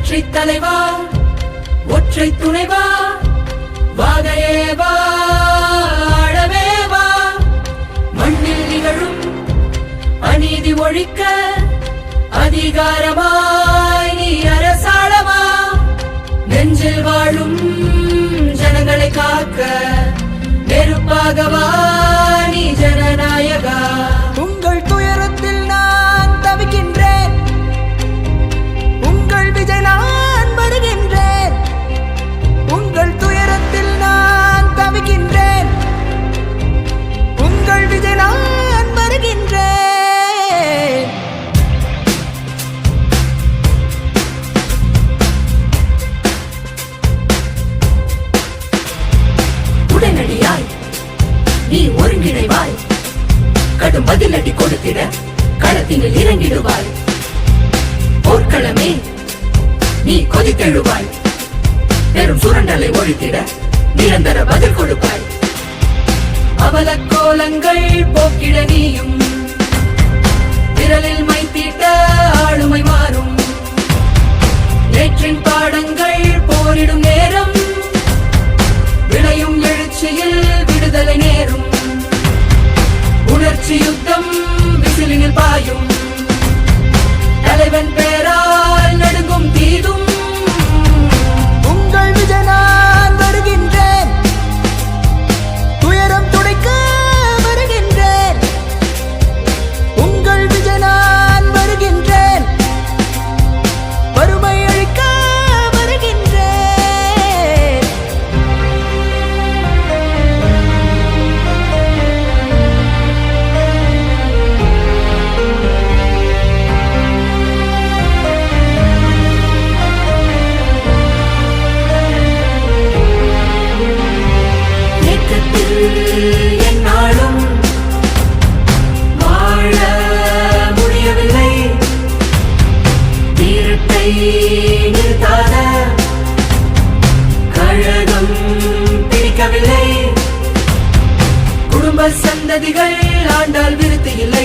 வெற்றி தலைவா ஒற்றை துணைவா வாகையேவா ஆழவேவா மண்ணில் நிகழும் அநீதி ஒழிக்க அதிகாரமாய் நீ அரசாளவா நெஞ்சில் வாழும் ஜனங்களை காக்க நெருப்பாகவா நீ ஜனநாயகா உங்கள் துயரத்தில் நான் தவிக்கின்றேன் உங்கள் விஜய் நான் வருகின்றேன் உங்கள் துயரத்தில் நான் தவிக்கின்றேன் உங்கள் விஜய் நான் வருகின்றேன் உடனடியாய் நீ ஒருங்கிணைவாய் கடும் பதிலடி கொடுத்திட களத்தினில் இறங்கிடுவாய் போர்க்களமே நீ கொதித்தெழுவாய் பெரும் சுரண்டலை ஒழித்திட நிரந்தர பதில் கொடுப்பாய் அவலக்கோலங்கள் போக்கிட நீயும் விரலில் மைத்தீட்ட ஆளுமை மாறும் நேற்றின் பாடங்கள் போரிடும் நேரம் விளையும் எழுச்சியில் விடுதலை நேரும் உணர்ச்சி யுத்தம் விசிலினில் பாயும் தலைவன் பேரால் நடுங்கும் தீதும் உங்கள் விஜய் நான் வருகின்றேன் துயரம் துடைக்க வருகின்றேன் உங்கள் விஜய் நான் வருகின்றேன் வறுமை அழிக்க வருகின்றேன் என்னாலும் வாழ முடியவில்லை தீரத்தை நிறுத்தாத கழகம் பிடிக்கவில்லை குடும்ப சந்ததிகள் ஆண்டால் விருத்தி இல்லை